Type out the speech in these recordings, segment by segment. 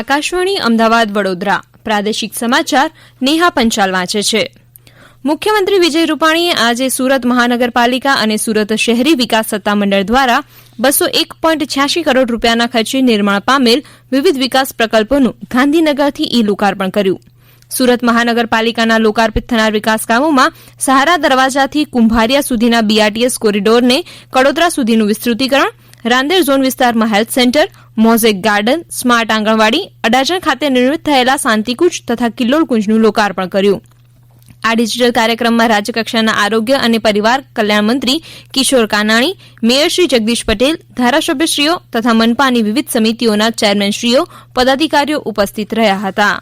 આકાશવાણી અમદાવાદ વડોદરા પ્રાદેશિક સમાચાર નેહા પંચાલ વાંચે છે. મુખ્યમંત્રી વિજય રૂપાણીએ આજે સુરત મહાનગરપાલિકા અને સુરત શહેરી વિકાસ સત્તામંડળ દ્વારા 201.86 કરોડ રૂપિયાના ખર્ચે નિર્માણ પામેલ વિવિધ વિકાસ પ્રકલ્પોનું ગાંધીનગરથી ઈ લોકાર્પણ કર્યું. સુરત મહાનગરપાલિકાના લોકાર્પિત થનાર વિકાસ કામોમાં સહારા દરવાજાથી કુંભારિયા સુધીના બીઆરટીએસ કોરિડોરને કડોદરા સુધીનું વિસ્તૃતિકરણ, રાંદેર ઝોન વિસ્તારમાં health centre, mosaic garden, smart anganwadi, Adajan ખાતે નિર્મિત થયેલા શાંતિકુંજ તથા કિલ્લોલ કુંજનું લોકાર્પણ કર્યું. આ ડિજીટલ કાર્યક્રમમાં રાજ્યકક્ષાના આરોગ્ય અને પરિવાર કલ્યાણ મંત્રી કિશોર કાનાણી, મેયર શ્રી જગદીશ પટેલ, ધારાસભ્યશ્રીઓ તથા મનપાની વિવિધ સમિતિઓના ચેરમેનશ્રીઓ, પદાધિકારીઓ ઉપસ્થિત રહ્યા હતા.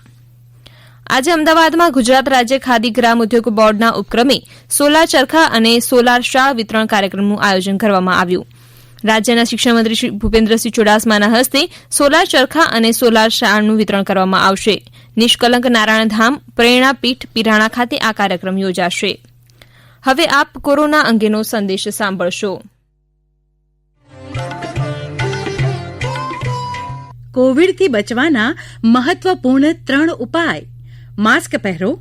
આજે અમદાવાદમાં ગુજરાત રાજ્ય ખાદી ગ્રામ ઉદ્યોગ બોર્ડના ઉપક્રમે સોલાર ચરખા અને સોલાર શાળ વિતરણ કાર્યક્રમનું આયોજન કરવામાં આવ્યું. રાજ્યના શિક્ષણમંત્રી શ્રી ભૂપેન્દ્રસિંહ ચુડાસમાના હસ્તે સોલાર ચરખા અને સોલાર શાળનું વિતરણ કરવામાં આવશે. નિષ્કલંક નારાયણધામ પ્રેરણાપીઠ પિરાણા ખાતે આ કાર્યક્રમ યોજાશે. હવે આપ કોરોના અંગેનો સંદેશ સાંભળશો. કોવિડથી બચવાના મહત્વપૂર્ણ 3 ઉપાય: માસ્ક પહેરો,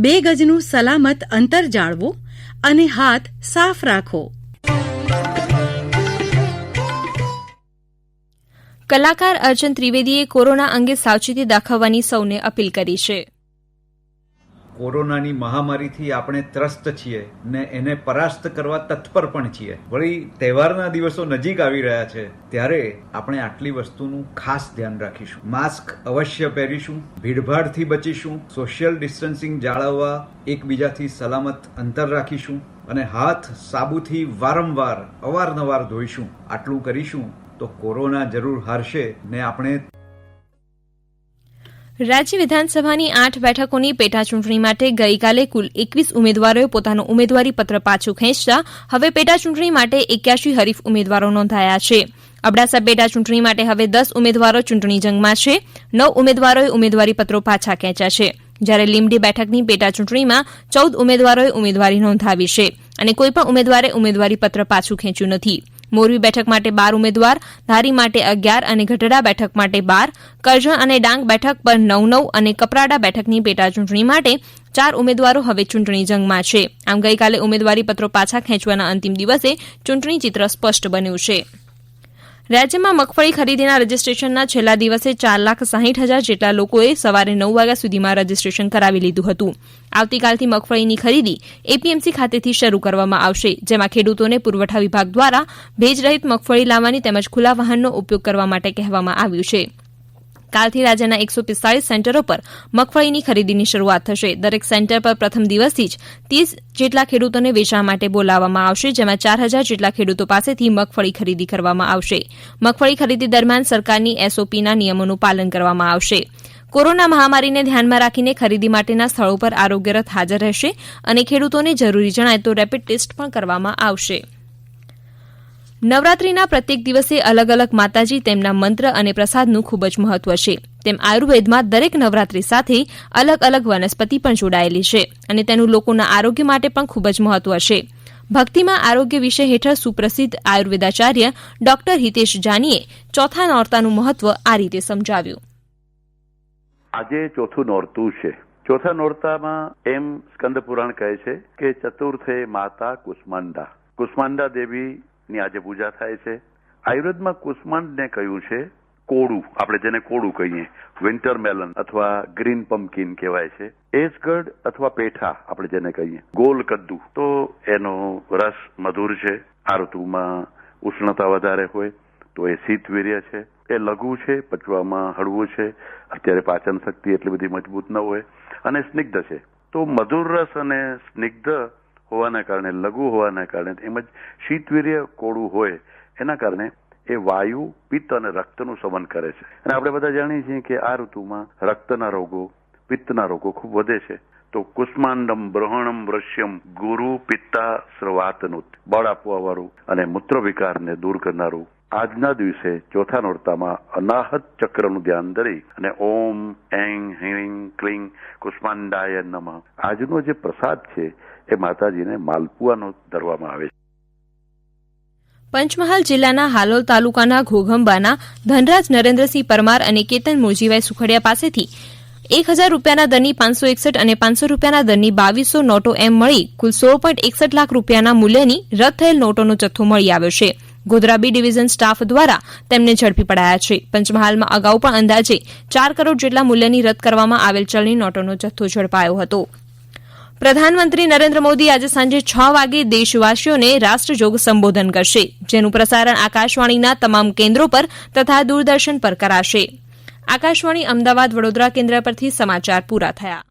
2 ગજનું સલામત અંતર જાળવો અને હાથ સાફ રાખો. કલાકાર અર્જન ત્રિવેદીએ કોરોના અંગે સાવચેતી દાખવવાની સૌને અપીલ કરી છે. કોરોનાની મહામારીથી આપણે ત્રસ્ત છીએ ને એને પરાસ્ત કરવા તત્પર પણ છીએ. વળી તહેવારના દિવસો નજીક આવી રહ્યા છે ત્યારે આપણે આટલી વસ્તુનું ખાસ ધ્યાન રાખીશું. માસ્ક અવશ્ય પહેરીશું, ભીડભાડથી બચીશું, સોશિયલ ડિસ્ટન્સિંગ જાળવવા એકબીજાથી સલામત અંતર રાખીશું અને હાથ સાબુથી વારંવાર અવારનવાર ધોઈશું. આટલું કરીશું તો કોરોના જરૂર હારશે ને આપણે. રાજ્ય વિધાનસભાની 8 બેઠકોની પેટાચૂંટણી માટે ગઈકાલે કુલ 21 ઉમેદવારોએ પોતાનું ઉમેદવારી પત્ર પાછું ખેંચતા હવે પેટાચૂંટણી માટે 81 હરીફ ઉમેદવારો નોંધાયા છે. અબડાસા પેટાચૂંટણી માટે હવે 10 ઉમેદવારો ચૂંટણી જંગમાં છે. 9 ઉમેદવારોએ ઉમેદવારી પત્રો પાછા ખેંચ્યા છે, જ્યારે લીંબડી બેઠકની પેટાચૂંટણીમાં 14 ઉમેદવારોએ ઉમેદવારી નોંધાવી છે અને કોઈપણ ઉમેદવારે ઉમેદવારી પત્ર પાછું ખેંચ્યું નથી. મોરબી બેઠક માટે 12 ઉમેદવાર, ધારી માટે 11 અને ગઢડા બેઠક માટે 12, કરજણ અને ડાંગ બેઠક પર 9 અને કપરાડા બેઠકની પેટાચૂંટણી માટે 4 ઉમેદવારો હવે ચૂંટણી જંગમાં છે. આમ ગઈકાલે ઉમેદવારી પત્રો પાછા ખેંચવાના અંતિમ દિવસે ચૂંટણી ચિત્ર સ્પષ્ટ બન્યું છે. રાજ્યમાં મગફળી ખરીદીના રજીસ્ટ્રેશનના છેલ્લા દિવસે 4,60,000 જેટલા લોકોએ સવારે 9 વાગ્યા સુધીમાં રજીસ્ટ્રેશન કરાવી લીધું હતું. આવતીકાલથી મગફળીની ખરીદી એપીએમસી ખાતેથી શરૂ કરવામાં આવશે, જેમાં ખેડૂતોને પુરવઠા વિભાગ દ્વારા ભેજરહિત મગફળી લાવવાની તેમજ ખુલ્લા વાહનનો ઉપયોગ કરવા માટે કહેવામાં આવ્યું છે. કાલથી રાજ્યના 145 સેન્ટરો પર મગફળીની ખરીદીની શરૂઆત થશે. દરેક સેન્ટર પર પ્રથમ દિવસથી જ 30 જેટલા ખેડૂતોને વેચાણ માટે બોલાવવામાં આવશે, જેમાં 4,000 જેટલા ખેડૂતો પાસેથી મગફળી ખરીદી કરવામાં આવશે. મગફળી ખરીદી દરમિયાન સરકારની એસઓપીના નિયમોનું પાલન કરવામાં આવશે. કોરોના મહામારીને ધ્યાનમાં રાખીને ખરીદી માટેના સ્થળો પર આરોગ્ય રથ હાજર રહેશે અને ખેડૂતોને જરૂરી જણાય તો રેપિડ ટેસ્ટ પણ કરવામાં આવશે. નવરાત્રિના પ્રત્યેક દિવસે અલગ અલગ માતાજી તેમના મંત્ર અને પ્રસાદનું ખૂબ જ મહત્વ છે. તેમ આયુર્વેદમાં દરેક નવરાત્રિ સાથે અલગ અલગ વનસ્પતિ પણ જોડાયેલી છે અને તેનું લોકોના આરોગ્ય માટે પણ ખૂબ જ મહત્વ છે. ભક્તિમાં આરોગ્ય વિષય હેઠળ સુપ્રસિદ્ધ આયુર્વેદાચાર્ય ડોક્ટર હિતેશ જાનીએ ચોથા નોરતાનું મહત્વ આ રીતે સમજાવ્યું. આજે ચોથું નોરતું છે. ચોથા નોરતામાં એમ સ્કંદ પુરાણ કહે છે કે ચતુર્થે માતા કુષ્માંડા, કુષ્માંડા દેવી ની આજે પૂજા થાય છે. આયુર્વેદમાં કુષ્માંડને કહ્યું છે કોળું, આપણે જેને કોળું કહીએ, વિન્ટર મેલન અથવા ગ્રીન પમ્પકિન કહેવાય છે. એસગઢ અથવા પેઠા આપણે જેને કહીએ, ગોલ કદ્દુ, તો એનો રસ મધુર છે. આ ઋતુમાં ઉષ્ણતા વધારે હોય તો એ શીતવીર્ય છે. એ લઘુ છે, પચવામાં હળવું છે, અત્યારે પાચન શક્તિ એટલી બધી મજબૂત ન હોય, અને સ્નિગ્ધ છે. તો મધુર રસ અને સ્નિગ્ધ હોવાના કારણે, લઘુ હોવાના કારણે, એમ જ શીતવીર્ય કોળું હોય એના કારણે એ વાયુ, પિત્ત અને રક્તનું શમન કરે છે. અને આપણે બધા જાણીએ છીએ કે આ ઋતુમાં રક્તના રોગો, પિત્તના રોગો ખૂબ વધે છે. તો કુષ્માંડમ બ્રહણમ વૃશ્યમ ગુરુ પિત્તા સ્રવાતનું, બળ આપવા વાળું અને મૂત્ર વિકારને દૂર કરનારું આજના દિવસે ચોથા નોરતામાં અનાહત ચક્રનું ધ્યાન ધરી અને ઓમ એંગ હિંગ ક્લિંગ કુષ્માંડાય નમઃ આજનો જે પ્રસાદ છે એ માતાજીને માલપુઆનો ધરવામાં આવે છે. પંચમહાલ જિલ્લાના હાલોલ તાલુકાના ઘોઘંબાના ધનરાજ નરેન્દ્રસિંહ પરમાર અને કેતન મુરજીભાઈ સુખડિયા પાસેથી 1000 રૂપિયાના દરની 561 અને 500 રૂપિયાના દરની 2200 નોટો એમ મળી કુલ 16.61 લાખ રૂપિયાના મૂલ્યની રદ થયેલ નોટોનો જથ્થો મળી આવ્યો છે. ગોધરા બી ડિવિઝન સ્ટાફ દ્વારા તેમને ઝડપી પડાયા છે. પંચમહાલમાં અગાઉ પણ અંદાજે 4 કરોડ જેટલા મૂલ્યની રદ કરવામાં આવેલ ચલણી નોટોનો જથ્થો ઝડપાયો હતો. પ્રધાનમંત્રી નરેન્દ્ર મોદી આજે સાંજે 6 વાગે દેશવાસીઓને રાષ્ટ્રજોગ સંબોધન કરશે, જેનું પ્રસારણ આકાશવાણીના તમામ કેન્દ્રો પર તથા દૂરદર્શન પર કરાશે. આકાશવાણી અમદાવાદ વડોદરા કેન્દ્ર પરથી સમાચાર પૂરા થયા.